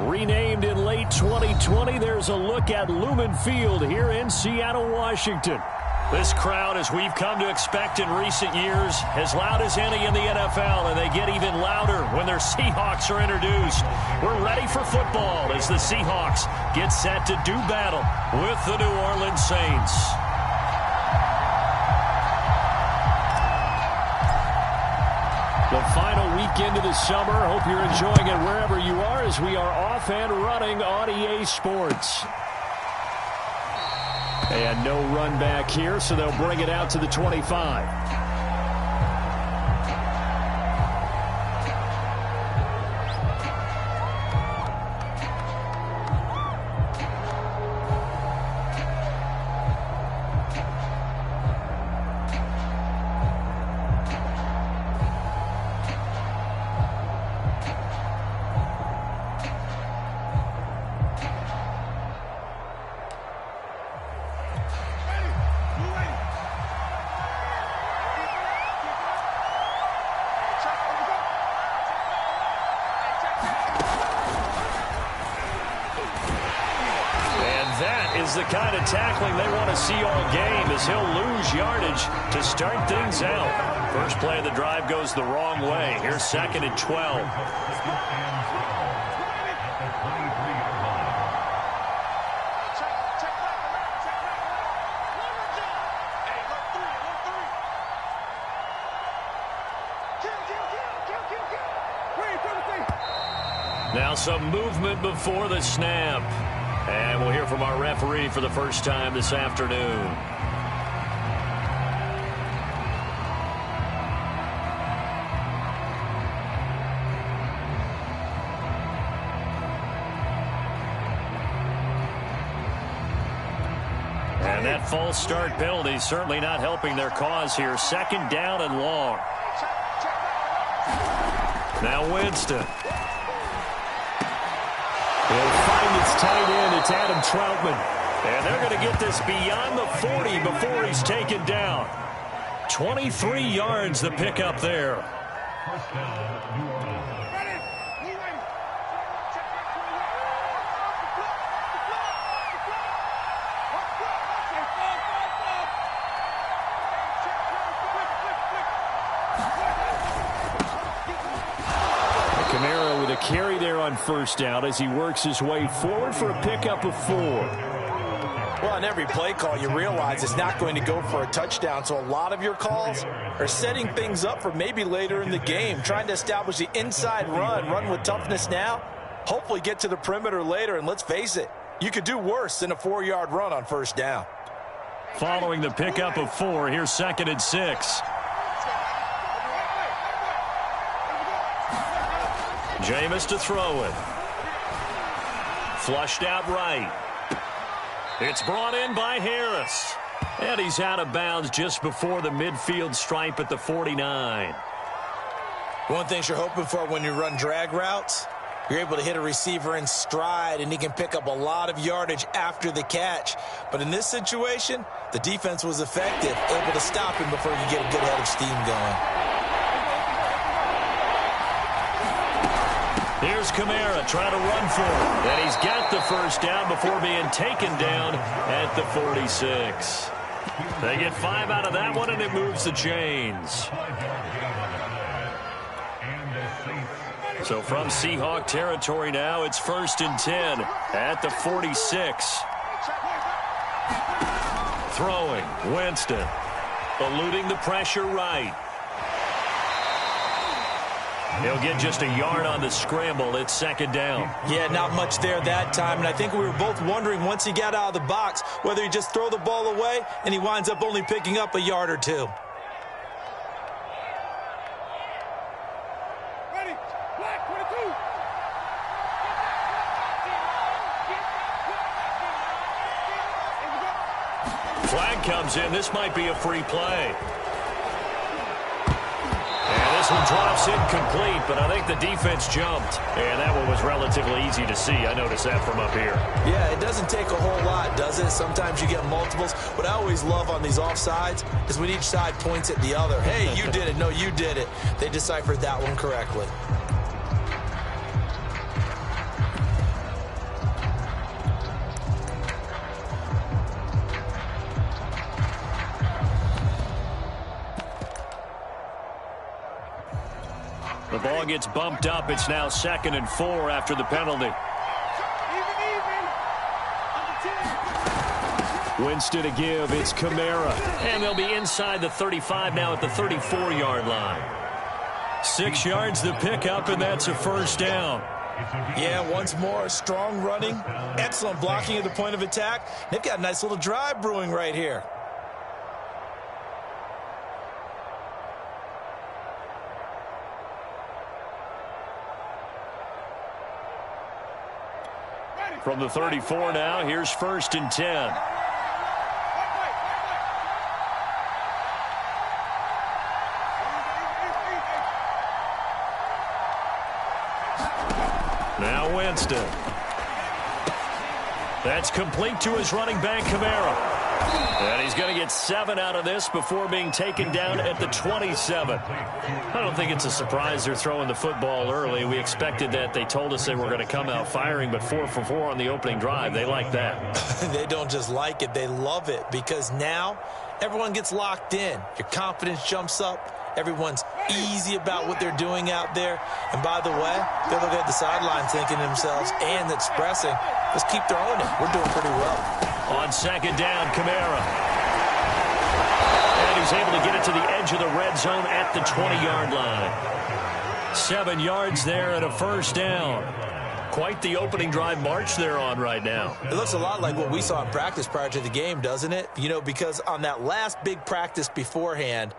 Renamed in late 2020, there's a look at Lumen Field here in Seattle, Washington. This crowd, as we've come to expect in recent years, as loud as any in the NFL, and they get even louder when their Seahawks are introduced. We're ready for football as the Seahawks get set to do battle with the New Orleans Saints. The final weekend of the summer. Hope you're enjoying it wherever you are as we are off and running on EA Sports. And no run back here, so they'll bring it out to the 25. The kind of tackling they want to see all game as he'll lose yardage to start things out. First play of the drive goes the wrong way. Here's 2nd and 12. Now some movement before the snap. And we'll hear from our referee for the first time this afternoon. And that false start penalty certainly not helping their cause here. 2nd down and long. Now Winston. He'll find its tight end. It's Adam Troutman. And they're going to get this beyond the 40 before he's taken down. 23 yards the pickup there. Kamara with a carry there on first down as he works his way forward for a pickup of 4. Well, on every play call, you realize it's not going to go for a touchdown, so a lot of your calls are setting things up for maybe later in the game, trying to establish the inside run with toughness now, hopefully get to the perimeter later, and let's face it, you could do worse than a 4-yard run on first down. Following the pickup of 4, here's 2nd and 6. Jameis to throw it. Flushed out right. It's brought in by Harris. And he's out of bounds just before the midfield stripe at the 49. One thing you're hoping for when you run drag routes, you're able to hit a receiver in stride, and he can pick up a lot of yardage after the catch. But in this situation, the defense was effective, able to stop him before he could get a good head of steam going. Here's Kamara trying to run for it. And he's got the first down before being taken down at the 46. They get 5 out of that one, and it moves the chains. So from Seahawk territory now, it's 1st and 10 at the 46. Throwing, Winston. Eluding the pressure right. He'll get just a yard on the scramble. It's 2nd down. Yeah, not much there that time. And I think we were both wondering once he got out of the box whether he just throw the ball away and he winds up only picking up a yard or 2. Ready, black 22. Flag comes in. This might be a free play. This one drops incomplete, but I think the defense jumped. And that one was relatively easy to see. I noticed that from up here. Yeah, it doesn't take a whole lot, does it? Sometimes you get multiples. What I always love on these offsides is when each side points at the other. Hey, you did it. No, you did it. They deciphered that one correctly. The ball gets bumped up. It's now 2nd and 4 after the penalty. Winston to give. It's Kamara. And they'll be inside the 35 now at the 34-yard line. 6 yards the pickup, and that's a first down. Yeah, once more, strong running, excellent blocking at the point of attack. They've got a nice little drive brewing right here. From the 34 now, here's 1st and 10. Now Winston. That's complete to his running back, Kamara. And he's going to get 7 out of this before being taken down at the 27. I don't think it's a surprise they're throwing the football early. We expected that. They told us they were going to come out firing, but 4 for 4 on the opening drive. They like that. They don't just like it. They love it because now everyone gets locked in. Your confidence jumps up. Everyone's easy about what they're doing out there. And by the way, they're looking at the sideline thinking to themselves and expressing, let's keep throwing it. We're doing pretty well. On 2nd down, Kamara. And he's able to get it to the edge of the red zone at the 20-yard line. 7 yards there and a first down. Quite the opening drive march they're on right now. It looks a lot like what we saw in practice prior to the game, doesn't it? You know, because on that last big practice beforehand,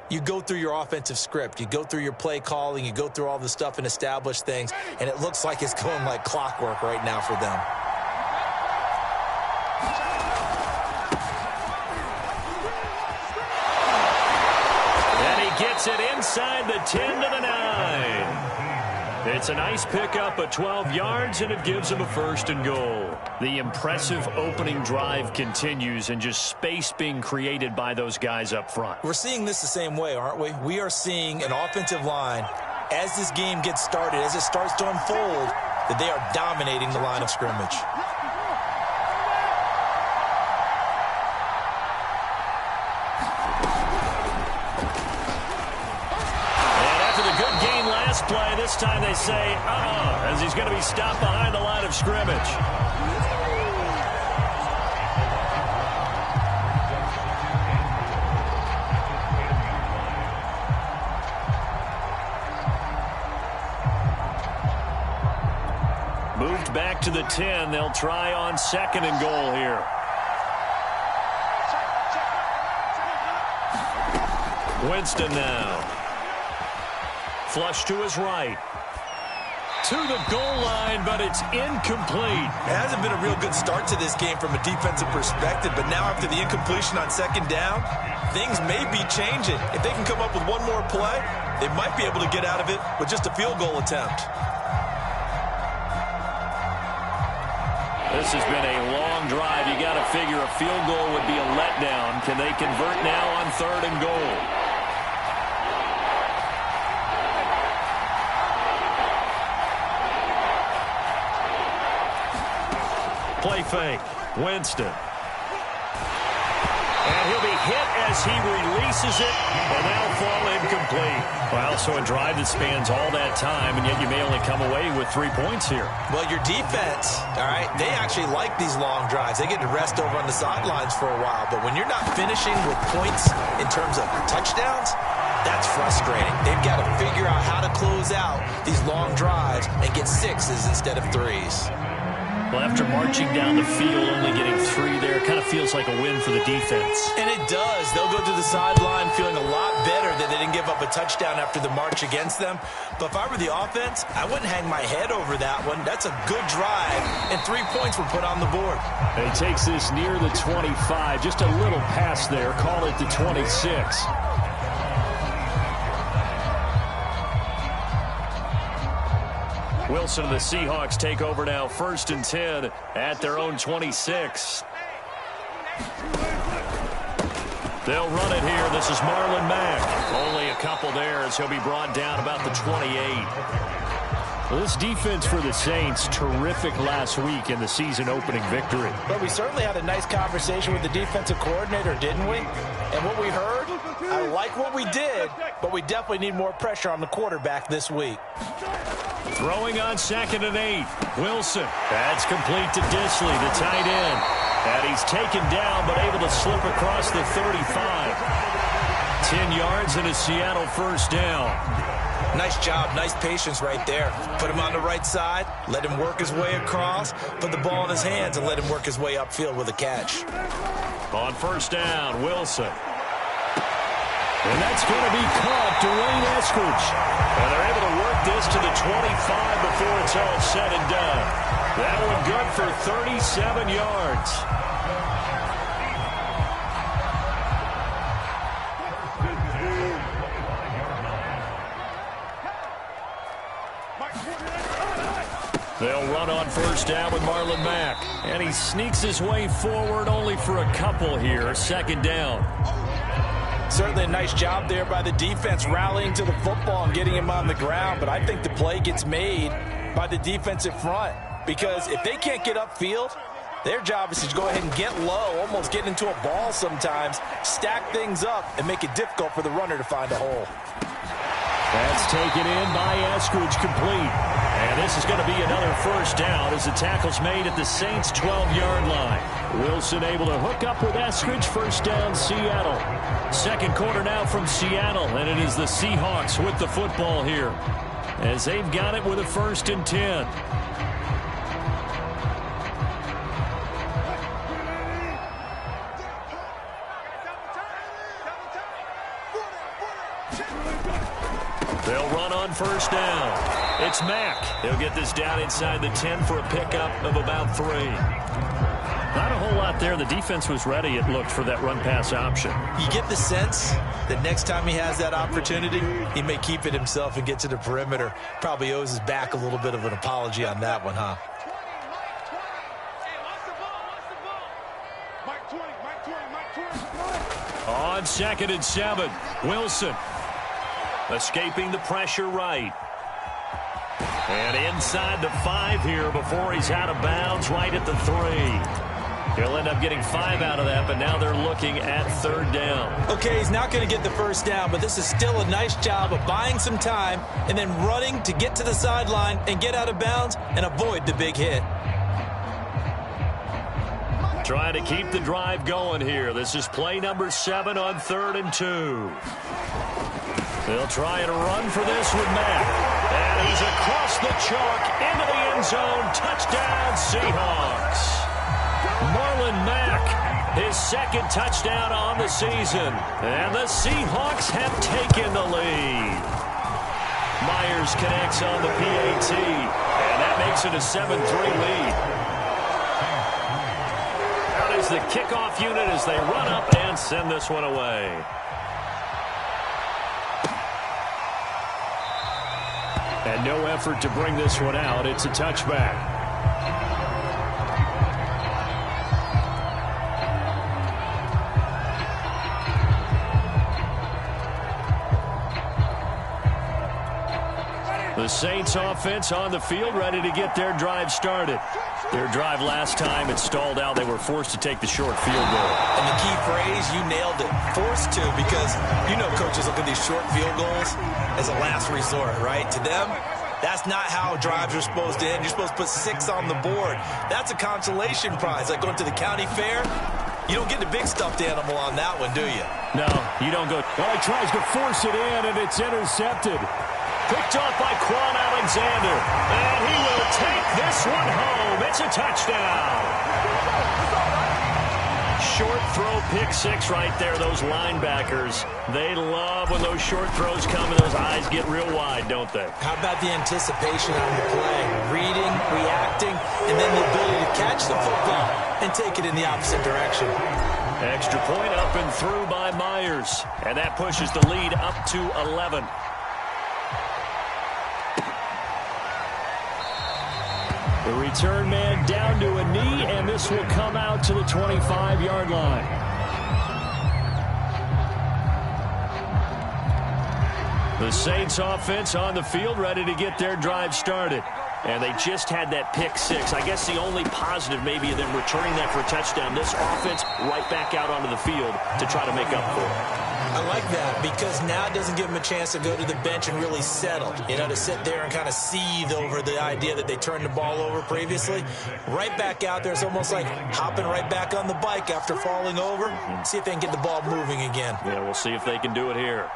you go through your offensive script. You go through your play calling. You go through all the stuff and establish things. And it looks like it's going like clockwork right now for them. And he gets it inside the 10 to the 9. It's a nice pickup of 12 yards, and it gives him a 1st and goal. The impressive opening drive continues, and just space being created by those guys up front. We're seeing this the same way, aren't we? We are seeing an offensive line, as this game gets started, as it starts to unfold, that they are dominating the line of scrimmage. Play. This time they say, as he's going to be stopped behind the line of scrimmage. Moved back to the 10. They'll try on 2nd and goal here. Winston now. Flush to his right. To the goal line, but it's incomplete. It hasn't been a real good start to this game from a defensive perspective, but now after the incompletion on 2nd down, things may be changing. If they can come up with one more play, they might be able to get out of it with just a field goal attempt. This has been a long drive. You got to figure a field goal would be a letdown. Can they convert now on 3rd and goal? Play fake. Winston. And he'll be hit as he releases it, and that'll fall incomplete. Well, so a drive that spans all that time, and yet you may only come away with 3 points here. Well, your defense, all right, they actually like these long drives. They get to rest over on the sidelines for a while, but when you're not finishing with points in terms of touchdowns, that's frustrating. They've got to figure out how to close out these long drives and get 6s instead of 3s. Well, after marching down the field, only getting 3 there, it kind of feels like a win for the defense. And it does. They'll go to the sideline feeling a lot better that they didn't give up a touchdown after the march against them. But if I were the offense, I wouldn't hang my head over that one. That's a good drive, and 3 points were put on the board. And he takes this near the 25. Just a little pass there. Call it the 26. Wilson and the Seahawks take over now, 1st and 10 at their own 26. They'll run it here. This is Marlon Mack. Only a couple there as he'll be brought down about the 28. Well, this defense for the Saints, terrific last week in the season opening victory. But we certainly had a nice conversation with the defensive coordinator, didn't we? And what we heard I like what we did, but we definitely need more pressure on the quarterback this week. Throwing on 2nd and 8. Wilson. That's complete to Disley, the tight end. And he's taken down, but able to slip across the 35. 10 yards and a Seattle first down. Nice job, nice patience right there. Put him on the right side, let him work his way across, put the ball in his hands, and let him work his way upfield with a catch. On first down, Wilson. And that's going to be caught, Dwayne Eskridge. And they're able to work this to the 25 before it's all said and done. That one good for 37 yards. They'll run on first down with Marlon Mack. And he sneaks his way forward only for a couple here. 2nd down. Certainly a nice job there by the defense rallying to the football and getting him on the ground. But I think the play gets made by the defensive front. Because if they can't get upfield, their job is to go ahead and get low, almost get into a ball sometimes, stack things up, and make it difficult for the runner to find a hole. That's taken in by Eskridge, complete. And this is going to be another first down as the tackle's made at the Saints' 12-yard line. Wilson able to hook up with Eskridge. First down, Seattle. Second quarter now from Seattle, and it is the Seahawks with the football here as they've got it with a 1st and 10. They'll run on first down. It's Mack. He'll get this down inside the 10 for a pickup of about 3. Not a whole lot there. The defense was ready, it looked, for that run-pass option. You get the sense that next time he has that opportunity, he may keep it himself and get to the perimeter. Probably owes his back a little bit of an apology on that one, huh? On 2nd and 7, Wilson. Escaping the pressure right. And inside the 5 here before he's out of bounds right at the 3. He'll end up getting 5 out of that, but now they're looking at 3rd down. Okay, he's not going to get the first down, but this is still a nice job of buying some time and then running to get to the sideline and get out of bounds and avoid the big hit. Trying to keep the drive going here. This is play number 7 on 3rd and 2. They'll try and run for this with Mack. And he's across the chalk into the end zone. Touchdown, Seahawks. Marlon Mack, his 2nd touchdown on the season. And the Seahawks have taken the lead. Myers connects on the PAT. And that makes it a 7-3 lead. Out is the kickoff unit as they run up and send this one away. And no effort to bring this one out. It's a touchback. The Saints offense on the field, ready to get their drive started. Their drive last time, it stalled out. They were forced to take the short field goal. And the key phrase, you nailed it. Forced to, because you know coaches look at these short field goals as a last resort, right? To them, that's not how drives are supposed to end. You're supposed to put 6 on the board. That's a consolation prize. Like going to the county fair, you don't get the big stuffed animal on that one, do you? No, you don't go. Well, he tries to force it in, and it's intercepted. Picked off by Quan Alexander. And he will take this one home. It's a touchdown. Short throw, pick 6 right there. Those linebackers, they love when those short throws come and those eyes get real wide, don't they? How about the anticipation on the play? Reading, reacting, and then the ability to catch the football and take it in the opposite direction. Extra point up and through by Myers. And that pushes the lead up to 11. The return man down to a knee, and this will come out to the 25-yard line. The Saints offense on the field, ready to get their drive started. And they just had that pick 6. I guess the only positive maybe of them returning that for a touchdown. This offense right back out onto the field to try to make up for it. I like that because now it doesn't give them a chance to go to the bench and really settle, to sit there and kind of seethe over the idea that they turned the ball over previously. Right back out there, it's almost like hopping right back on the bike after falling over. See if they can get the ball moving again. Yeah, we'll see if they can do it here.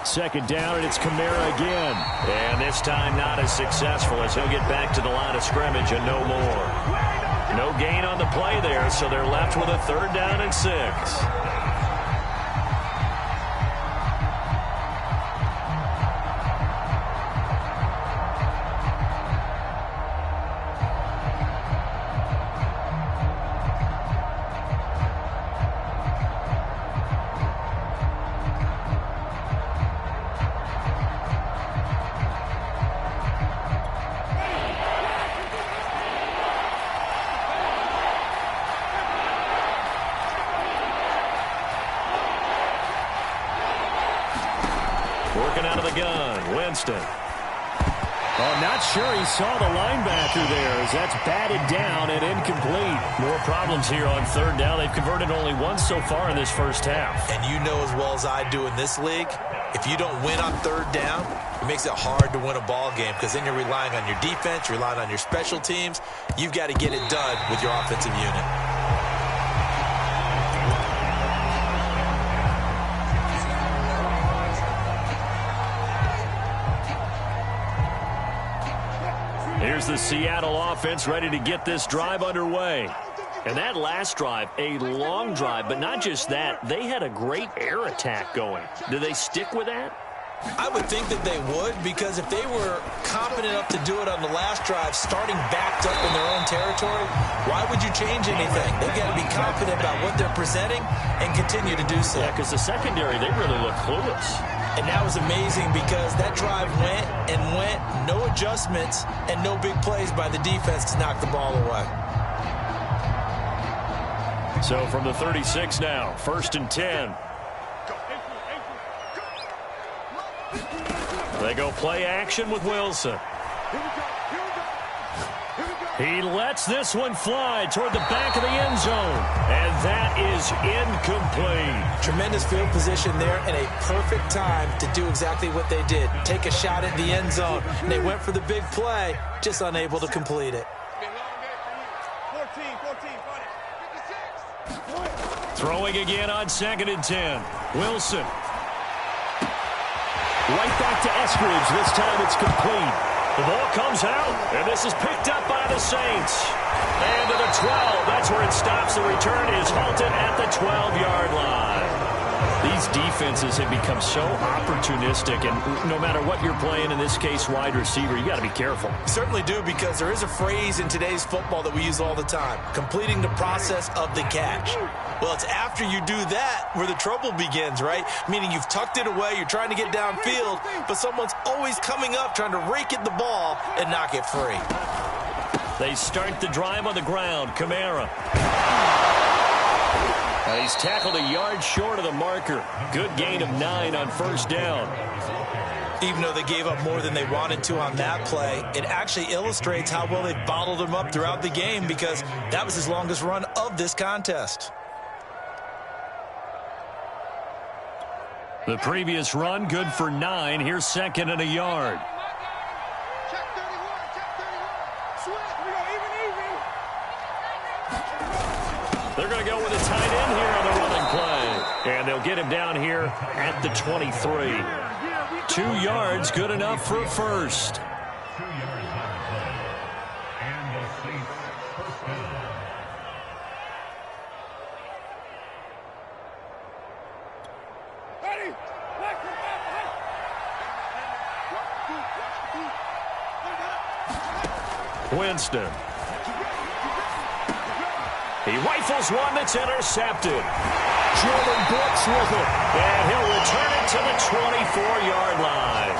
Second down, and it's Kamara again. And this time not as successful as he'll get back to the line of scrimmage and no more. No gain on the play there, so they're left with a 3rd down and 6. Working out of the gun, Winston. Oh, not sure he saw the linebacker there as that's batted down and incomplete. More problems here on 3rd down. They've converted only once so far in this first half. And you know as well as I do in this league, if you don't win on 3rd down, it makes it hard to win a ball game because then you're relying on your defense, you're relying on your special teams. You've got to get it done with your offensive unit. Here's the Seattle offense ready to get this drive underway. And that last drive, a long drive, but not just that. They had a great air attack going. Do they stick with that? I would think that they would, because if they were confident enough to do it on the last drive, starting backed up in their own territory, why would you change anything? They've got to be confident about what they're presenting and continue to do so. Yeah, because the secondary, they really look clueless. And that was amazing because that drive went and went, no adjustments, and no big plays by the defense to knock the ball away. So from the 36 now, 1st and 10. They go play action with Wilson. He lets this one fly toward the back of the end zone. And that is incomplete. Tremendous field position there and a perfect time to do exactly what they did. Take a shot at the end zone. And they went for the big play, just unable to complete it. Throwing again on 2nd and 10. Wilson. Right back to Eskridge. This time it's complete. The ball comes out, and this is picked up by the Saints. And to the 12. That's where it stops. The return is halted at the 12-yard line. These defenses have become so opportunistic, and no matter what you're playing, in this case wide receiver, you got to be careful. Certainly do, because there is a phrase in today's football that we use all the time, completing the process of the catch. Well, it's after you do that where the trouble begins, right? Meaning you've tucked it away, you're trying to get downfield, but someone's always coming up trying to rake at the ball and knock it free. They start the drive on the ground. Kamara. He's tackled a yard short of the marker. Good gain of 9 on 1st down. Even though they gave up more than they wanted to on that play, it actually illustrates how well they bottled him up throughout the game, because that was his longest run of this contest. The previous run good for 9. Here's 2nd and a yard. They're going to go with a tight end here on the running play. And they'll get him down here at the 23. 2 yards, good enough for a first. Winston. He rifles one that's intercepted. Jordan Brooks with it. And he'll return it to the 24-yard line.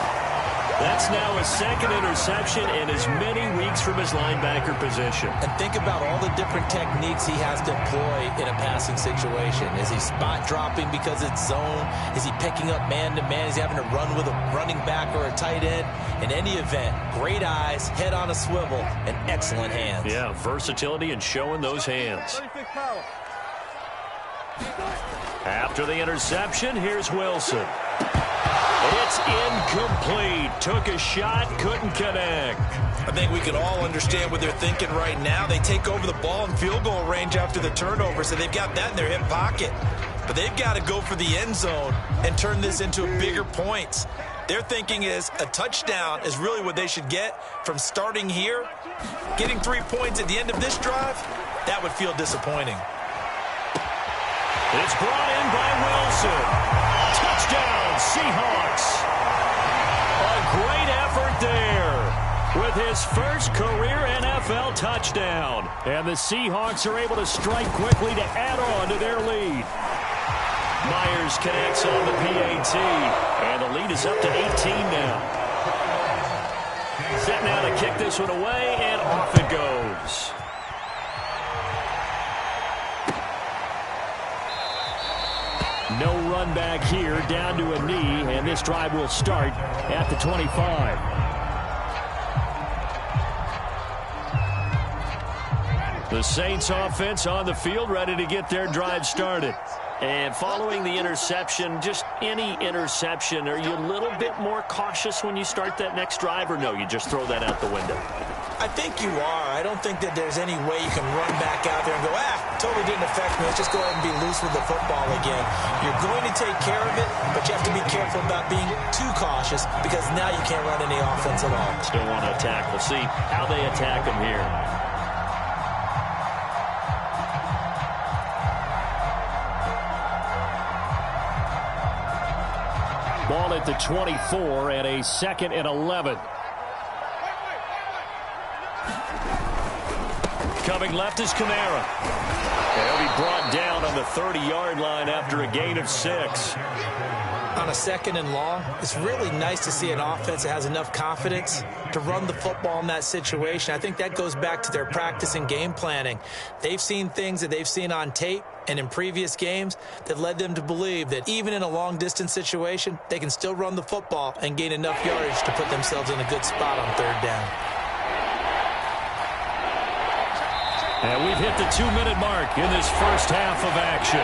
That's now his second interception in as many weeks from his linebacker position. And think about all the different techniques he has to employ in a passing situation. Is he spot dropping because it's zone? Is he picking up man-to-man? Is he having to run with a running back or a tight end? In any event, great eyes, head on a swivel, and excellent hands. Yeah, versatility and showing those hands. After the interception, here's Wilson. It's incomplete. Took a shot, couldn't connect. I think we can all understand what they're thinking right now. They take over the ball in field goal range after the turnover, so they've got that in their hip pocket. But they've got to go for the end zone and turn this into bigger points. Their thinking is a touchdown is really what they should get from starting here. Getting 3 points at the end of this drive, that would feel disappointing. It's brought in by Wilson. Touchdown, Seahawks. A great effort there with his first career NFL touchdown. And the Seahawks are able to strike quickly to add on to their lead. Myers connects on the PAT, and the lead is up to 18 now. Set now to kick this one away, and off it goes. No run back here, down to a knee, and this drive will start at the 25. The Saints offense on the field, ready to get their drive started. And following the interception, just any interception, are you a little bit more cautious when you start that next drive, or no, you just throw that out the window? I think you are. I don't think that there's any way you can run back out there and go, totally didn't affect me. Let's just go ahead and be loose with the football again. You're going to take care of it, but you have to be careful about being too cautious because now you can't run any offense at all. Still want to attack. We'll see how they attack him here. Ball at the 24 and a 2nd and 11. Coming left is Kamara. He'll be brought down on the 30-yard line after a gain of 6. On a 2nd and long, it's really nice to see an offense that has enough confidence to run the football in that situation. I think that goes back to their practice and game planning. They've seen things that they've seen on tape and in previous games that led them to believe that even in a long-distance situation, they can still run the football and gain enough yardage to put themselves in a good spot on 3rd down. And we've hit the 2-minute mark in this first half of action.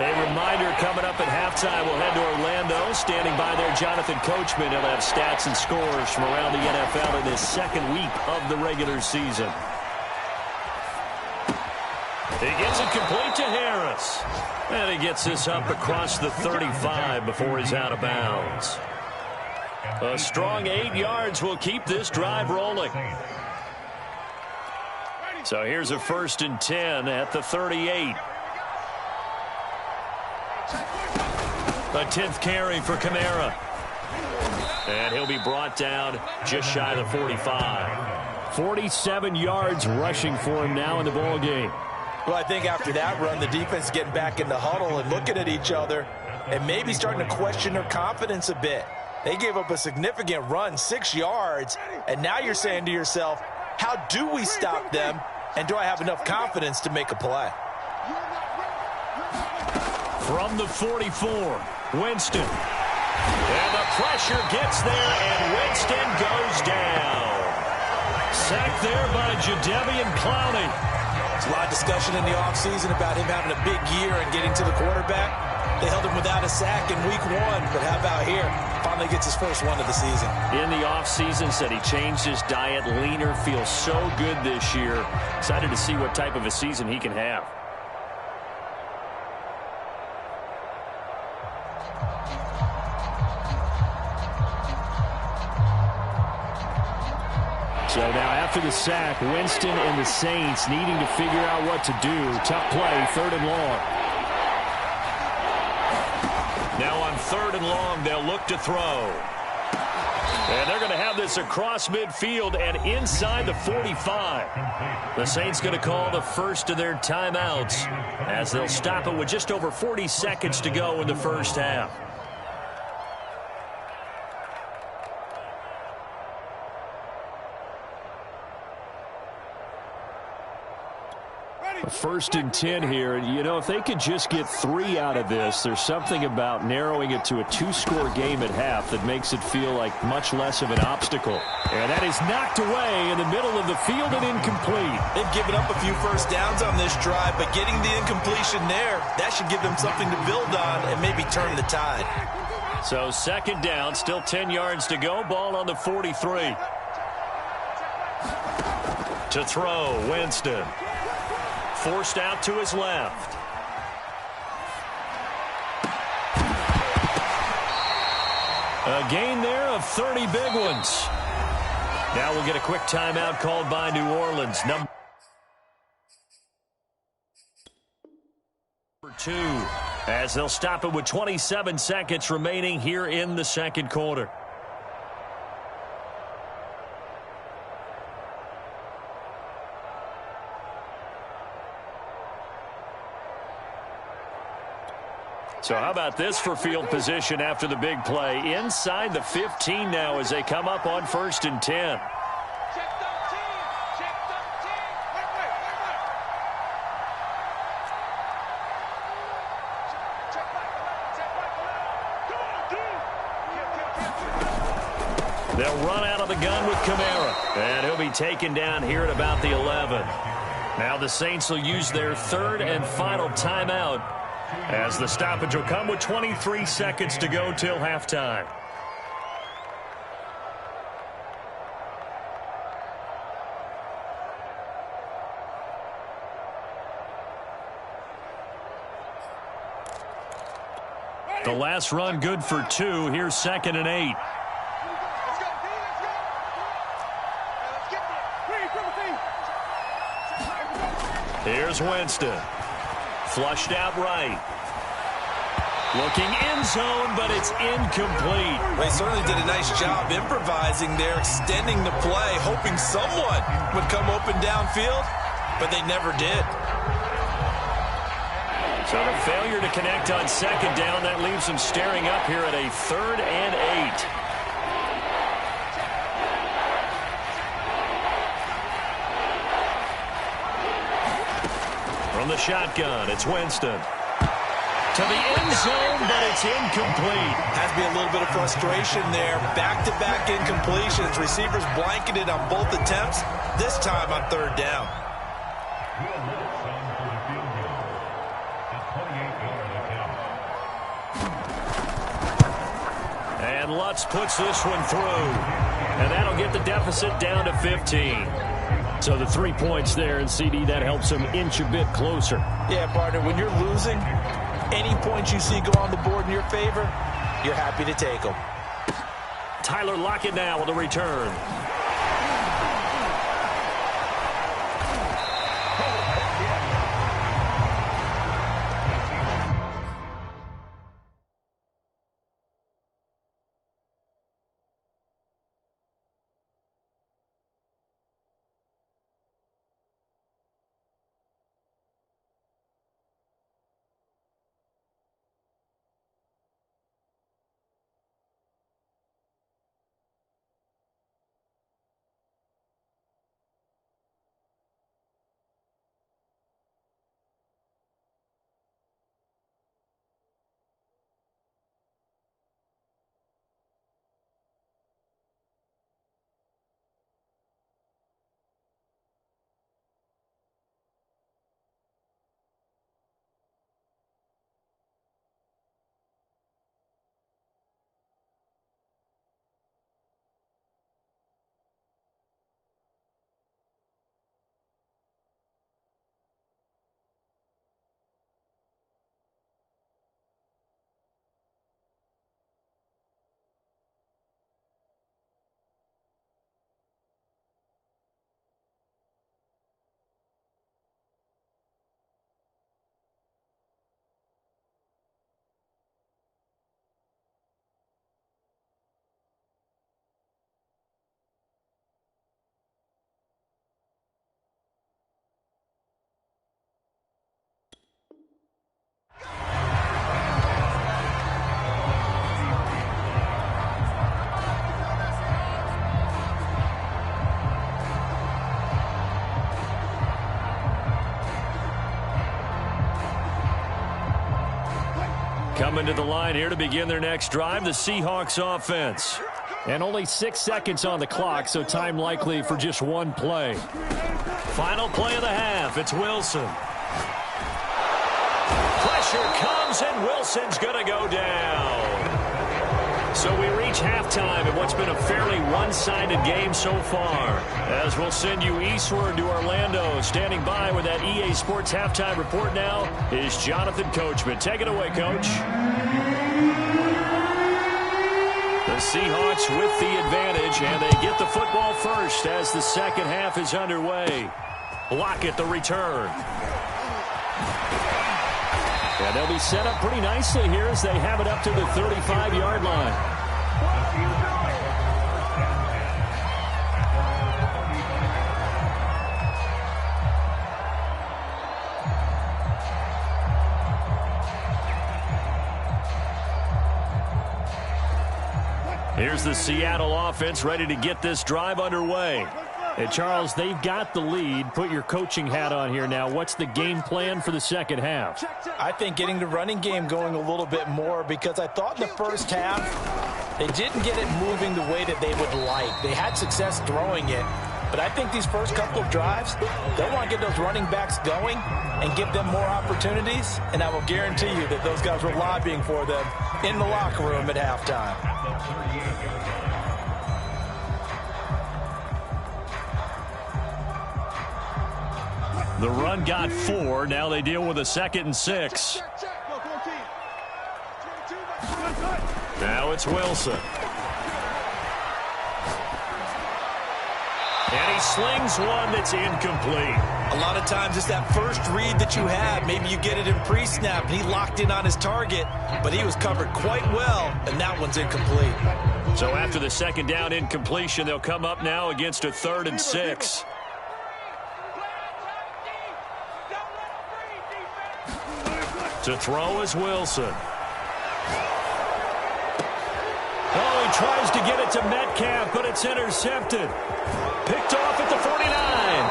A reminder coming up at halftime, we'll head to Orlando. Standing by there, Jonathan Coachman. He'll have stats and scores from around the NFL in his 2nd week of the regular season. He gets it complete to Harris. And he gets this up across the 35 before he's out of bounds. A strong 8 yards will keep this drive rolling. So here's a 1st and 10 at the 38. A 10th carry for Kamara. And he'll be brought down just shy of the 45. 47 yards rushing for him now in the ball game. Well, I think after that run, the defense is getting back in the huddle and looking at each other and maybe starting to question their confidence a bit. They gave up a significant run, 6 yards, and now you're saying to yourself, how do we stop them, and do I have enough confidence to make a play? From the 44, Winston. And the pressure gets there, and Winston goes down. Sacked there by Jadeveon Clowney. There's a lot of discussion in the offseason about him having a big year and getting to the quarterback. They held him without a sack in week 1, but how about here? Finally gets his first one of the season. In the offseason, said he changed his diet, leaner, feels so good this year. Excited to see what type of a season he can have. So now after the sack, Winston and the Saints needing to figure out what to do. Tough play, 3rd and long. Now on 3rd and long, they'll look to throw. And they're going to have this across midfield and inside the 45. The Saints going to call the first of their timeouts as they'll stop it with just over 40 seconds to go in the first half. First and 10 here. You know, if they could just get 3 out of this, there's something about narrowing it to a 2-score game at half that makes it feel like much less of an obstacle. And that is knocked away in the middle of the field and incomplete. They've given up a few first downs on this drive, but getting the incompletion there, that should give them something to build on and maybe turn the tide. So second down, still 10 yards to go. Ball on the 43. To throw, Winston. Forced out to his left. A gain there of 30 big ones. Now we'll get a quick timeout called by New Orleans. Number 2, as they'll stop it with 27 seconds remaining here in the second quarter. So how about this for field position after the big play? Inside the 15 now as they come up on first and 10. They'll run out of the gun with Kamara. And he'll be taken down here at about the 11. Now the Saints will use their third and final timeout, as the stoppage will come with 23 seconds to go till halftime. The last run good for 2. Here's second and 8. Here's Winston. Flushed out right. Looking end zone, but it's incomplete. They certainly did a nice job improvising there, extending the play, hoping someone would come open downfield, but they never did. So the failure to connect on second down, that leaves them staring up here at a third and 8. From the shotgun, it's Winston. To the end zone, but it's incomplete. Has to be a little bit of frustration there. Back-to-back incompletions. Receivers blanketed on both attempts, this time on third down. And Lutz puts this one through. And that'll get the deficit down to 15. So the 3 points there, and CD, that helps them inch a bit closer. Yeah, partner, when you're losing, any points you see go on the board in your favor, you're happy to take them. Tyler Lockett now with a return. Coming to the line here to begin their next drive, the Seahawks offense. And only 6 seconds on the clock, so time likely for just one play. Final play of the half. It's Wilson. Pressure comes, and Wilson's going to go down. So we reach halftime in what's been a fairly one-sided game so far. As we'll send you eastward to Orlando. Standing by with that EA Sports halftime report now is Jonathan Coachman. Take it away, Coach. The Seahawks with the advantage, and they get the football first as the second half is underway. Lockett the return. And they'll be set up pretty nicely here as they have it up to the 35-yard line. Here's the Seattle offense ready to get this drive underway. Hey, Charles, they've got the lead. Put your coaching hat on here now. What's the game plan for the second half? I think getting the running game going a little bit more, because I thought in the first half they didn't get it moving the way that they would like. They had success throwing it, but I think these first couple of drives, they want to get those running backs going and give them more opportunities, and I will guarantee you that those guys were lobbying for them in the locker room at halftime. The run got 4. Now they deal with a 2nd and 6. Now it's Wilson. And he slings one that's incomplete. A lot of times it's that first read that you have. Maybe you get it in pre-snap, and he locked in on his target, but he was covered quite well, and that one's incomplete. So after the second down incompletion, they'll come up now against a 3rd and 6. To throw is Wilson. Oh, he tries to get it to Metcalf, but it's intercepted. Picked off at the 49.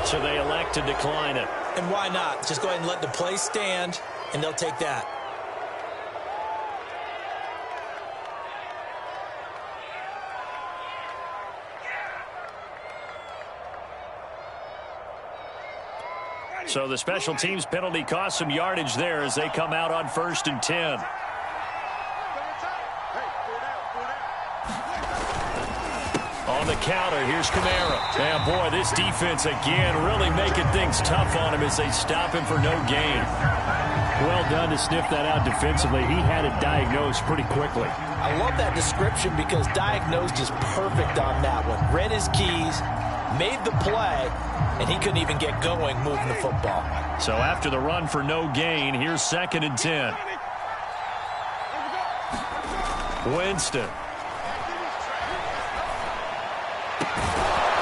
So they elect to decline it. And why not? Just go ahead and let the play stand, and they'll take that. So the special teams penalty cost some yardage there as they come out on 1st and 10. On the counter, here's Kamara. And boy, this defense again really making things tough on him as they stop him for no gain. Well done to sniff that out defensively. He had it diagnosed pretty quickly. I love that description because diagnosed is perfect on that one. Read his keys, made the play, and he couldn't even get going moving the football. So after the run for no gain, here's 2nd and 10. Winston.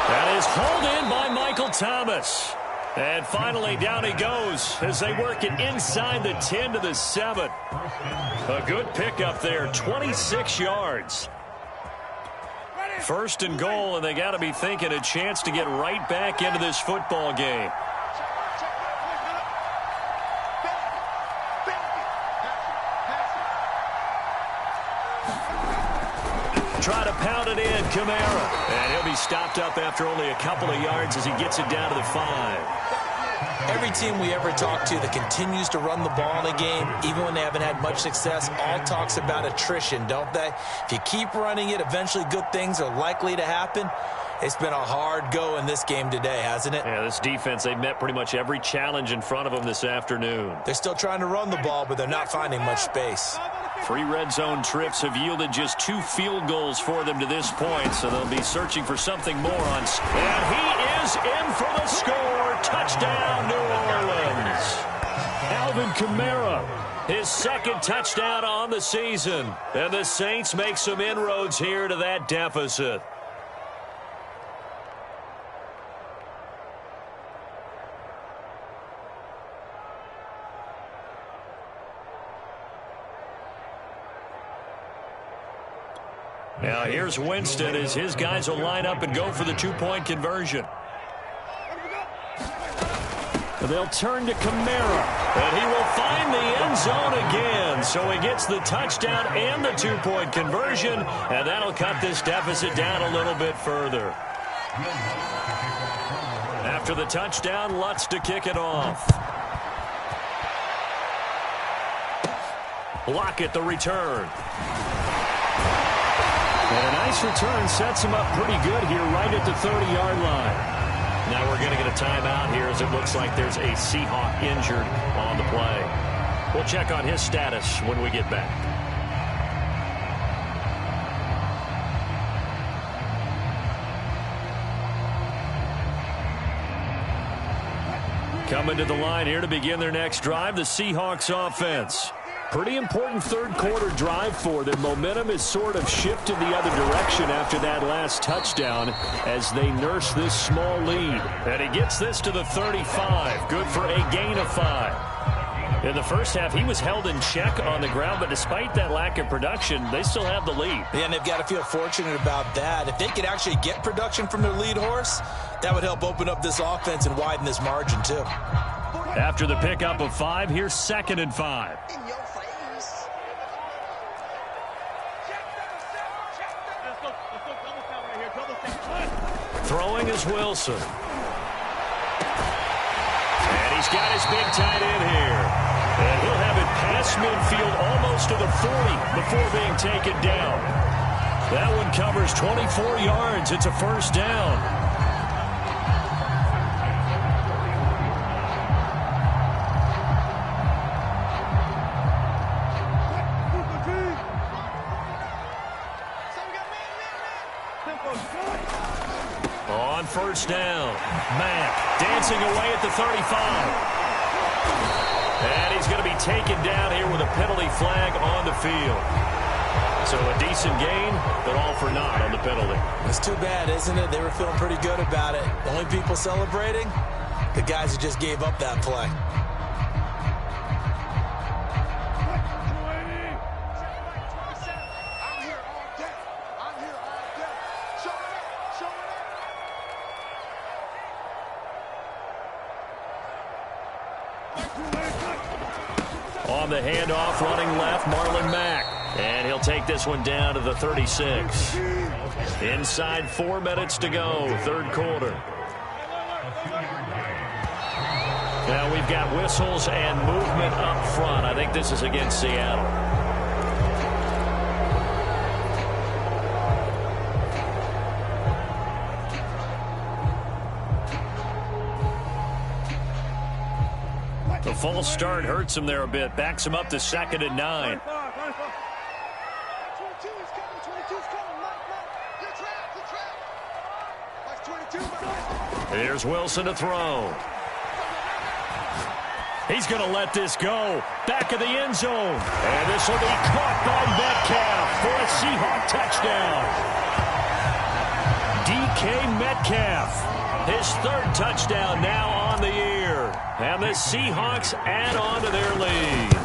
That is hauled in by Michael Thomas. And finally down he goes as they work it inside the 10 to the 7. A good pickup there, 26 yards. 1st and goal, and they got to be thinking a chance to get right back into this football game. Try to pound it in, Kamara. And he'll be stopped up after only a couple of yards as he gets it down to the 5. Every team we ever talk to that continues to run the ball in a game, even when they haven't had much success, all talks about attrition, don't they? If you keep running it, eventually good things are likely to happen. It's been a hard go in this game today, hasn't it? Yeah, this defense, they've met pretty much every challenge in front of them this afternoon. They're still trying to run the ball, but they're not finding much space. 3 red zone trips have yielded just 2 field goals for them to this point, so they'll be searching for something more on. And he is in for the score. Touchdown, New Orleans. Alvin Kamara, his 2nd touchdown on the season. And the Saints make some inroads here to that deficit. Now here's Winston as his guys will line up and go for the 2-point conversion. They'll turn to Kamara, and he will find the end zone again. So he gets the touchdown and the two-point conversion, and that'll cut this deficit down a little bit further. After the touchdown, Lutz to kick it off. Lockett the return. And a nice return sets him up pretty good here right at the 30-yard line. Now we're going to get a timeout here as it looks like there's a Seahawk injured on the play. We'll check on his status when we get back. Coming to the line here to begin their next drive, the Seahawks offense. Pretty important third-quarter drive for them. Momentum is sort of shifted the other direction after that last touchdown as they nurse this small lead. And he gets this to the 35. Good for a gain of 5. In the first half, he was held in check on the ground, but despite that lack of production, they still have the lead. Yeah, and they've got to feel fortunate about that. If they could actually get production from their lead horse, that would help open up this offense and widen this margin, too. After the pickup of 5, here's 2nd and 5. Throwing is Wilson. And he's got his big tight end here. And he'll have it past midfield almost to the 40 before being taken down. That one covers 24 yards. It's a first down. On first down, Mack dancing away at the 35. And he's going to be taken down here with a penalty flag on the field. So a decent gain, but all for naught on the penalty. It's too bad, isn't it? They were feeling pretty good about it. The only people celebrating, the guys who just gave up that play. On the handoff, running left, Marlon Mack. And he'll take this one down to the 36. Inside 4 minutes to go, third quarter. Now we've got whistles and movement up front. I think this is against Seattle. The false start hurts him there a bit. Backs him up to 2nd and 9. Here's Wilson to throw. He's going to let this go. Back of the end zone. And this will be caught by Metcalf for a Seahawk touchdown. DK Metcalf. His 3rd touchdown now on the year. And the Seahawks add on to their lead.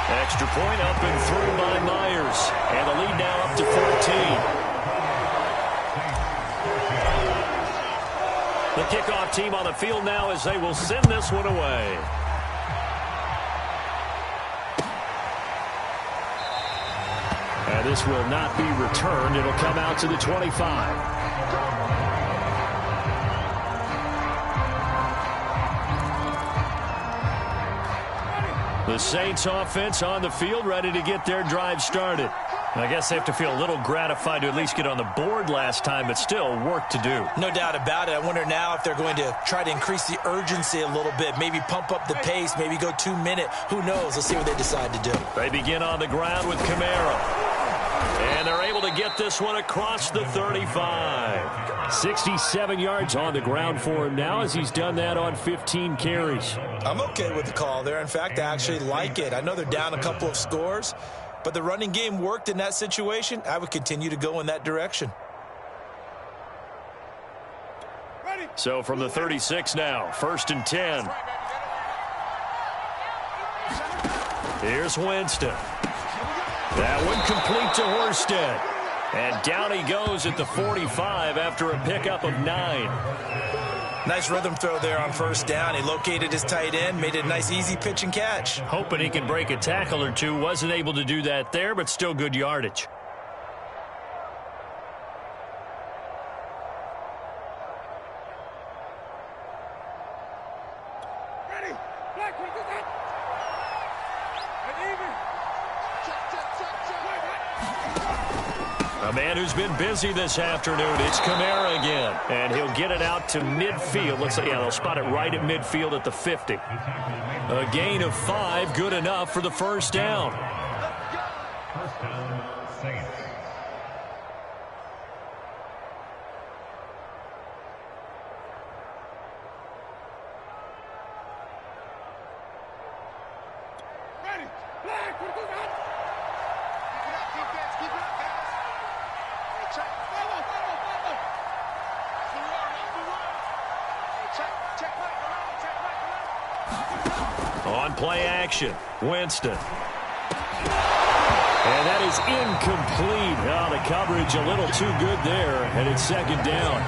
Extra point up and through by Myers. And the lead now up to 14. The kickoff team on the field now as they will send this one away. And this will not be returned. It'll come out to the 25. The Saints offense on the field, ready to get their drive started. I guess they have to feel a little gratified to at least get on the board last time, but still work to do. No doubt about it. I wonder now if they're going to try to increase the urgency a little bit, maybe pump up the pace, maybe go 2 minute. Who knows? Let's see what they decide to do. They begin on the ground with Kamara. And they're able to get this one across the 35. 67 yards on the ground for him now as he's done that on 15 carries. I'm okay with the call there. In fact, I actually like it. I know they're down a couple of scores, but the running game worked in that situation. I would continue to go in that direction. So from the 36 now, 1st and 10. Here's Winston. That one complete to Horsted. And down he goes at the 45 after a pickup of 9. Nice rhythm throw there on first down. He located his tight end, made it a nice easy pitch and catch. Hoping he can break a tackle or two. Wasn't able to do that there, but still good yardage. A man who's been busy this afternoon. It's Kamara again. And he'll get it out to midfield. Looks like, yeah, they'll spot it right at midfield at the 50. A gain of 5, good enough for the first down. First down, Saints. On play action, Winston. And that is incomplete. Oh, the coverage a little too good there, and it's second down.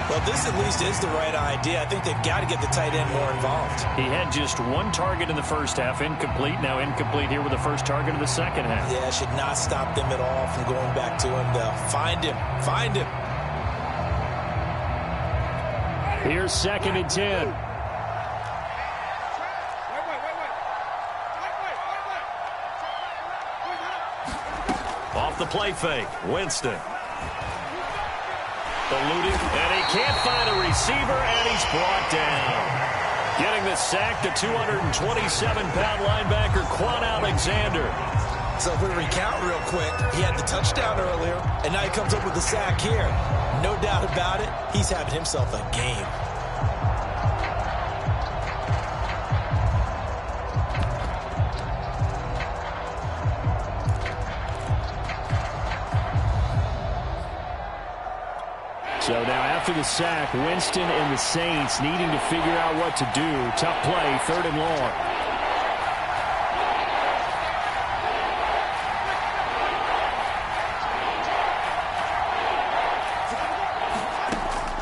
Well, this at least is the right idea. I think they've got to get the tight end more involved. He had just one target in the first half, incomplete. Now incomplete here with the first target of the second half. Yeah, should not stop them at all from going back to him. They'll find him. Find him. Here's second and 10. Off the play fake, Winston. Eluding, and he can't find a receiver, and he's brought down. Getting the sack, the 227-pound linebacker, Quan Alexander. So if we recount real quick, he had the touchdown earlier, and now he comes up with the sack here. No doubt about it, he's having himself a game. So now after the sack, Winston and the Saints needing to figure out what to do. Tough play, third and long.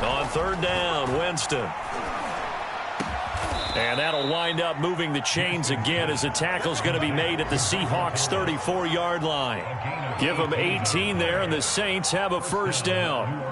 On third down, Winston. And that'll wind up moving the chains again as the tackle's going to be made at the Seahawks' 34-yard line. Give them 18 there, and the Saints have a first down.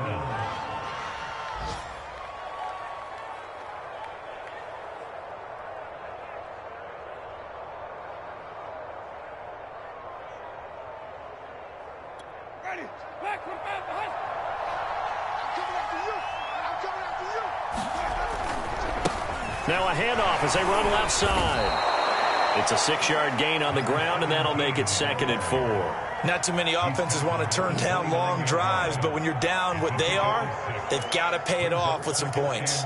Now a handoff as they run left side. It's a 6-yard gain on the ground, and that'll make it second and 4. Not too many offenses want to turn down long drives, but when you're down what they are, they've got to pay it off with some points.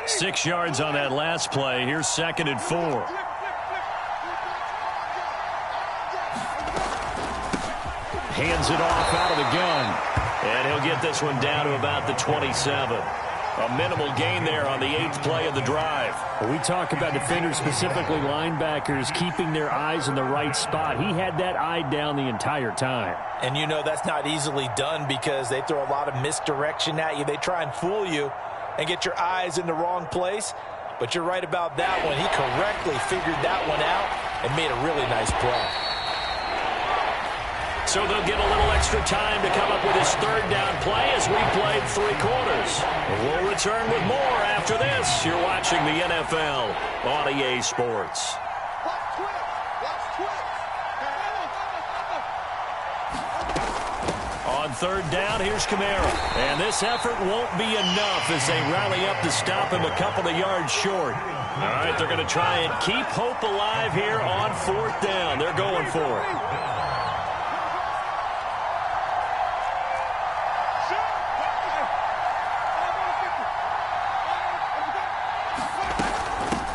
Six yards on that last play. Here's second and 4. Hands it off out of the gun. And he'll get this one down to about the 27. A minimal gain there on the 8th play of the drive. We talk about defenders, specifically linebackers, keeping their eyes in the right spot. He had that eye down the entire time. And you know that's not easily done because they throw a lot of misdirection at you. They try and fool you and get your eyes in the wrong place. But you're right about that one. He correctly figured that one out and made a really nice play. So they'll get a little extra time to come up with his third down play as we played 3 quarters. We'll return with more after this. You're watching the NFL on EA Sports. On third down, here's Kamara. And this effort won't be enough as they rally up to stop him a couple of yards short. All right, they're going to try and keep hope alive here on 4th down. They're going for it.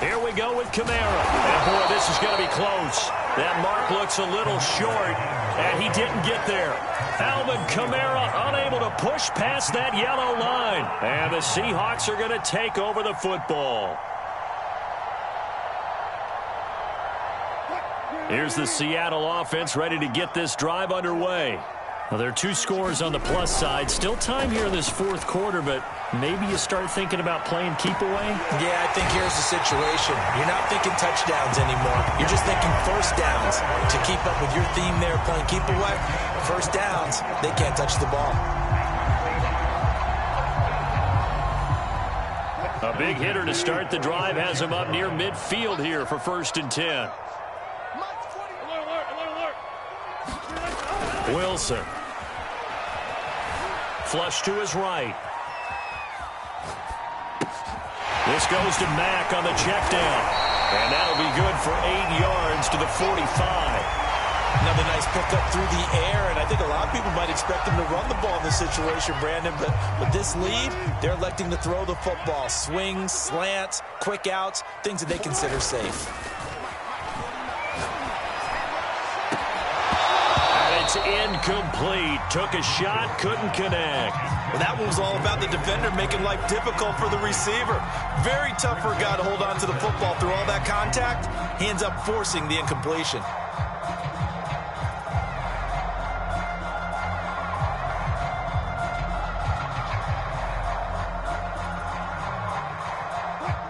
Here we go with Kamara. And boy, this is going to be close. That mark looks a little short, and he didn't get there. Alvin Kamara unable to push past that yellow line. And the Seahawks are going to take over the football. Here's the Seattle offense ready to get this drive underway. Well, there are 2 scores on the plus side. Still time here in this fourth quarter, but maybe you start thinking about playing keep away? Yeah, I think here's the situation. You're not thinking touchdowns anymore. You're just thinking first downs. To keep up with your theme there, playing keep away, first downs, they can't touch the ball. A big hitter to start the drive has him up near midfield here for 1st and 10. Wilson. Flush to his right. This goes to Mack on the check down. And that'll be good for 8 yards to the 45. Another nice pickup through the air, and I think a lot of people might expect them to run the ball in this situation, Brandon, but with this lead, they're electing to throw the football. Swings, slants, quick outs, things that they consider safe. It's incomplete. Took a shot, couldn't connect. Well, that one was all about the defender making life difficult for the receiver. Very tough for a guy to hold on to the football through all that contact. He ends up forcing the incompletion.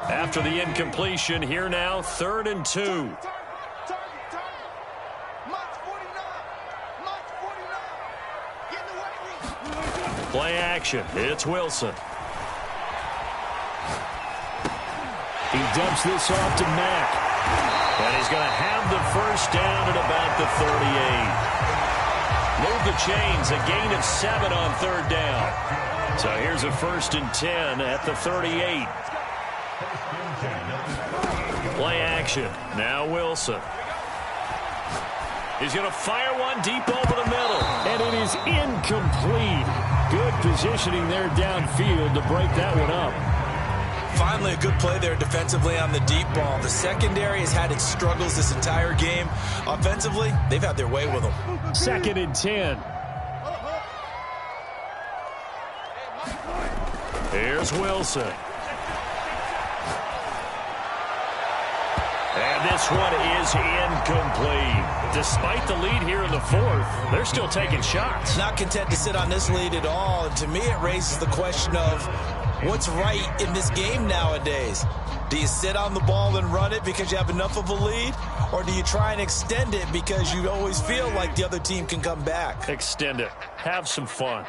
After the incompletion, here now, 3rd and 2. Play action. It's Wilson. He dumps this off to Mack. And he's going to have the first down at about the 38. Move the chains. A gain of 7 on 3rd down. So here's a 1st and 10 at the 38. Play action. Now Wilson. He's going to fire one deep over the middle. And it is incomplete. Good positioning there downfield to break that one up. Finally, a good play there defensively on the deep ball. The secondary has had its struggles this entire game. Offensively, they've had their way with them. 2nd and 10. Here's Wilson. And this one is incomplete. Despite the lead here in the 4th, they're still taking shots. Not content to sit on this lead at all. And to me, it raises the question of what's right in this game nowadays. Do you sit on the ball and run it because you have enough of a lead? Or do you try and extend it because you always feel like the other team can come back? Extend it. Have some fun.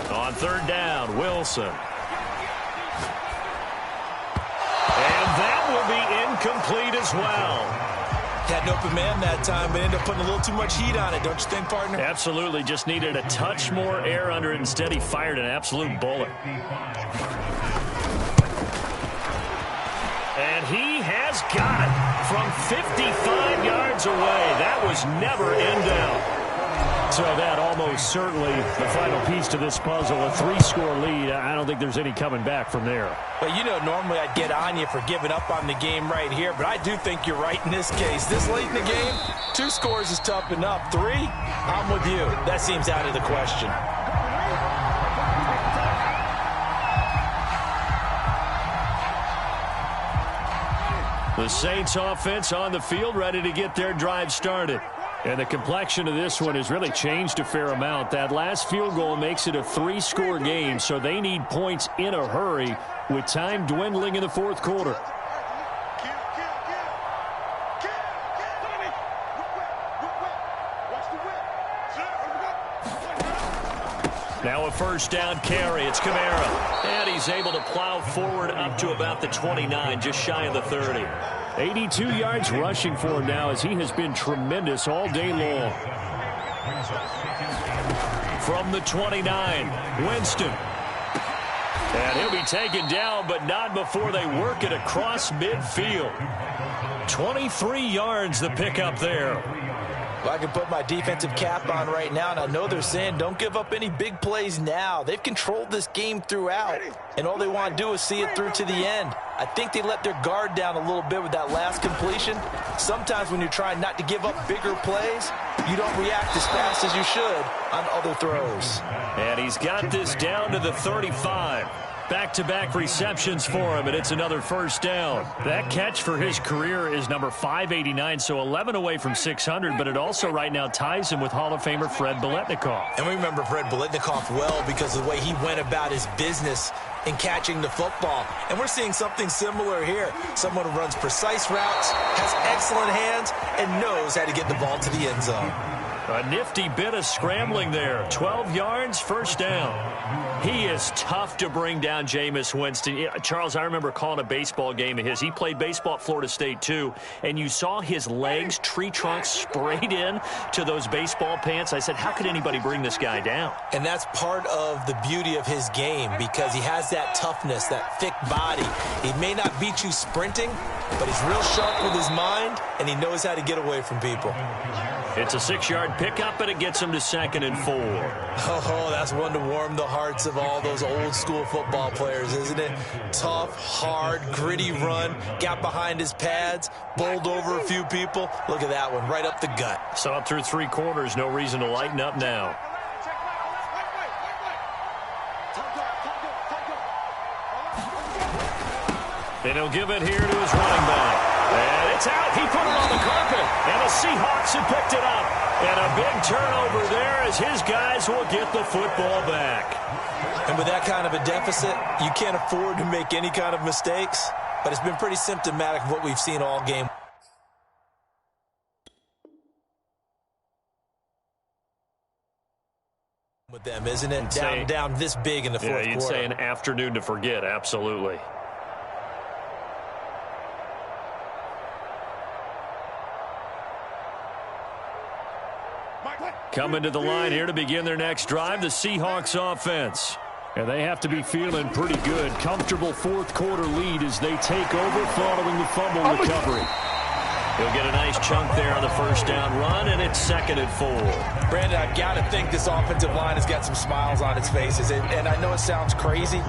On 3rd down, Wilson. And that will be incomplete as well. Had an open man that time, but ended up putting a little too much heat on it, don't you think, partner? Absolutely. Just needed a touch more air under it. Instead, he fired an absolute bullet. And he has got it from 55 yards away. That was never in doubt. So that almost certainly the final piece to this puzzle, a 3-score lead. I don't think there's any coming back from there. But you know, normally I'd get on you for giving up on the game right here, but I do think you're right in this case. This late in the game, 2 scores is tough enough. 3, I'm with you. That seems out of the question. The Saints offense on the field, ready to get their drive started. And the complexion of this one has really changed a fair amount. That last field goal makes it a 3-score game, so they need points in a hurry with time dwindling in the 4th quarter. Now a 1st down carry. It's Kamara. And he's able to plow forward up to about the 29, just shy of the 30. 82 yards rushing for him now as he has been tremendous all day long. From the 29, Winston. And he'll be taken down, but not before they work it across midfield. 23 yards the pickup there. Well, I can put my defensive cap on right now, and I know they're saying don't give up any big plays now. They've controlled this game throughout, and all they want to do is see it through to the end. I think they let their guard down a little bit with that last completion. Sometimes when you're trying not to give up bigger plays, you don't react as fast as you should on other throws. And he's got this down to the 35. Back-to-back receptions for him, and it's another first down. That catch for his career is number 589, so 11 away from 600, but it also right now ties him with Hall of Famer Fred Biletnikoff. And we remember Fred Biletnikoff well because of the way he went about his business in catching the football. And we're seeing something similar here. Someone who runs precise routes, has excellent hands, and knows how to get the ball to the end zone. A nifty bit of scrambling there. 12 yards, first down. He is tough to bring down, Jameis Winston. Yeah, Charles, I remember calling a baseball game of his. He played baseball at Florida State, too, and you saw his legs, tree trunks sprayed in to those baseball pants. I said, how could anybody bring this guy down? And that's part of the beauty of his game because he has that toughness, that thick body. He may not beat you sprinting, but he's real sharp with his mind, and he knows how to get away from people. It's a 6-yard pickup, and it gets him to 2nd and 4. Oh, that's one to warm the hearts of all those old-school football players, isn't it? Tough, hard, gritty run, got behind his pads, bowled over a few people. Look at that one, right up the gut. Saw it through 3 quarters, no reason to lighten up now. And he'll give it here to his running back. And it's out. He put it on the carpet. And the Seahawks have picked it up. And a big turnover there as his guys will get the football back. And with that kind of a deficit, you can't afford to make any kind of mistakes. But it's been pretty symptomatic of what we've seen all game. With them, isn't it? Down this big in the fourth quarter. You'd say an afternoon to forget, absolutely. Coming to the line here to begin their next drive, the Seahawks offense. And they have to be feeling pretty good. Comfortable fourth quarter lead as they take over following the fumble recovery. He'll get a nice chunk there on the first down run, and it's 2nd and 4. Brandon, I've got to think this offensive line has got some smiles on its faces. And I know it sounds crazy,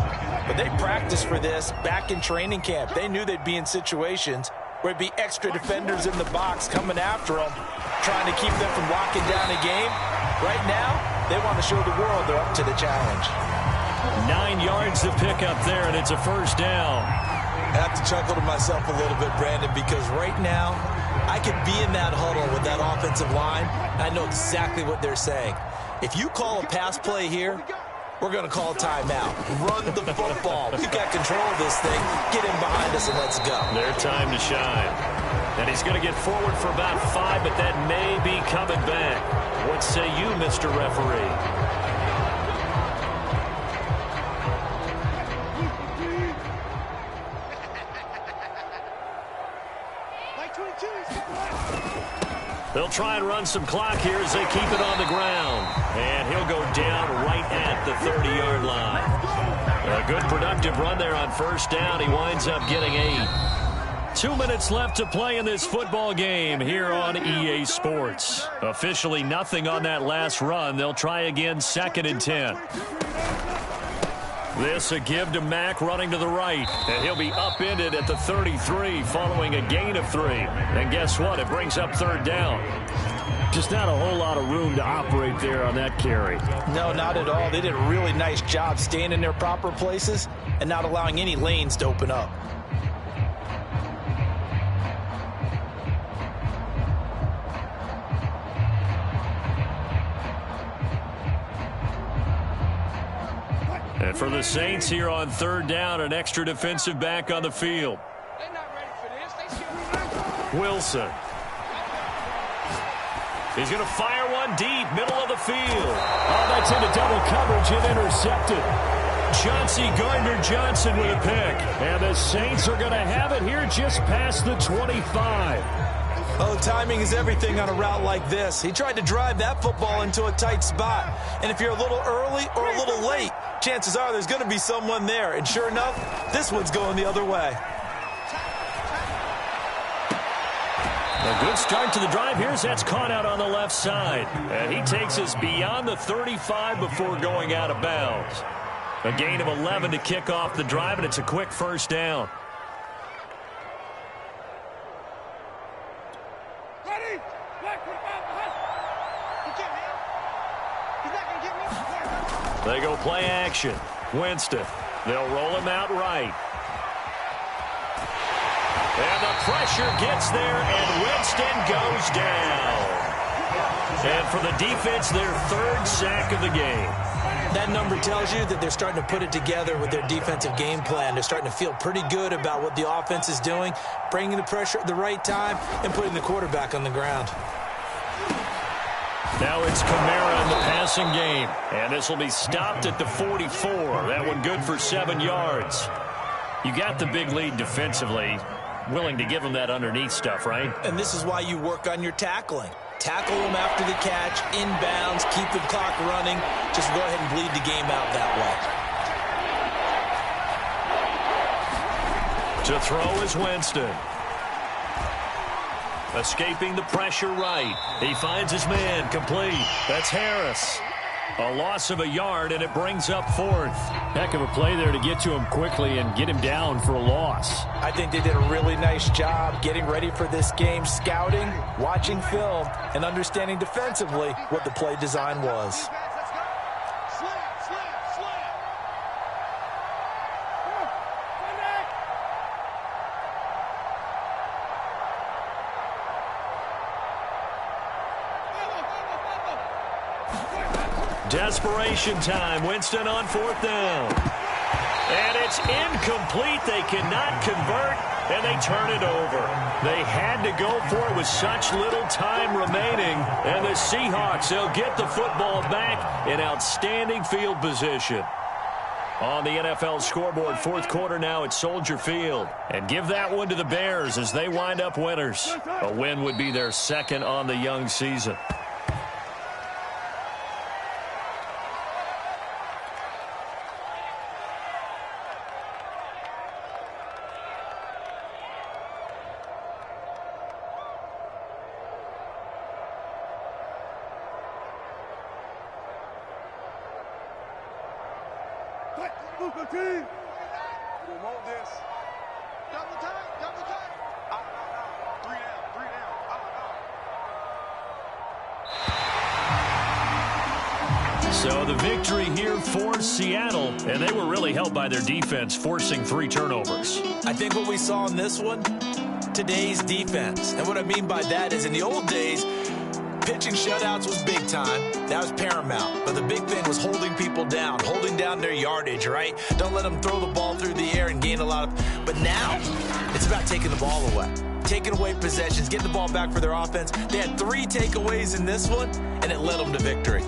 but they practiced for this back in training camp. They knew they'd be in situations where it'd be extra defenders in the box coming after them, trying to keep them from locking down a game. Right now, they want to show the world they're up to the challenge. 9 yards to pick up there, and it's a first down. I have to chuckle to myself a little bit, Brandon, because right now, I could be in that huddle with that offensive line. I know exactly what they're saying. If you call a pass play here, we're going to call a timeout. Run the football. We've got control of this thing. Get him behind us and let's go. Their time to shine. And he's going to get forward for about 5, but that may be coming back. What say you, Mr. Referee? They'll try and run some clock here as they keep it on the ground. And he'll go down right at the 30-yard line. A good productive run there on first down. He winds up getting 8. 2 minutes left to play in this football game here on EA Sports. Officially nothing on that last run. They'll try again, 2nd and 10. This a give to Mack running to the right. And he'll be upended at the 33 following a gain of 3. And guess what? It brings up 3rd down. Just not a whole lot of room to operate there on that carry. No, not at all. They did a really nice job staying in their proper places and not allowing any lanes to open up. And for the Saints here on 3rd down, an extra defensive back on the field. Wilson. He's going to fire one deep, middle of the field. Oh, that's into double coverage and intercepted. Chauncey Gardner-Johnson with a pick. And the Saints are going to have it here just past the 25. Oh, timing is everything on a route like this. He tried to drive that football into a tight spot. And if you're a little early or a little late, chances are there's going to be someone there. And sure enough, this one's going the other way. A good start to the drive here as that's caught out on the left side. And he takes us beyond the 35 before going out of bounds. A gain of 11 to kick off the drive, and it's a quick first down. They go play action. Winston They'll roll him out right. And the pressure gets there, and Winston goes down. And for the defense, their third sack of the game. That number tells you that they're starting to put it together with their defensive game plan. They're starting to feel pretty good about what the offense is doing, bringing the pressure at the right time, and putting the quarterback on the ground. Now it's Kamara in the passing game. And this will be stopped at the 44. That one good for 7 yards. You got the big lead defensively. Willing to give them that underneath stuff, right? And this is why you work on your tackling. Tackle them after the catch, inbounds, keep the clock running. Just go ahead and bleed the game out that way. To throw is Winston. Escaping the pressure right. He finds his man complete. That's Harris. A loss of a yard, and it brings up 4th. Heck of a play there to get to him quickly and get him down for a loss. I think they did a really nice job getting ready for this game, scouting, watching film, and understanding defensively what the play design was. Desperation time. Winston on 4th down. And it's incomplete. They cannot convert, and they turn it over. They had to go for it with such little time remaining. And the Seahawks, they'll get the football back in outstanding field position. On the NFL scoreboard, 4th quarter now at Soldier Field. And give that one to the Bears as they wind up winners. A win would be their 2nd on the young season. So the victory here for Seattle, and they were really helped by their defense, forcing 3 turnovers. I think what we saw in this one, today's defense. And what I mean by that is in the old days, pitching shutouts was big time. That was paramount. But the big thing was holding people down, holding down their yardage, right? Don't let them throw the ball through the air and gain a lot of... But now, it's about taking the ball away. Taking away possessions, getting the ball back for their offense. They had 3 takeaways in this one, and it led them to victory.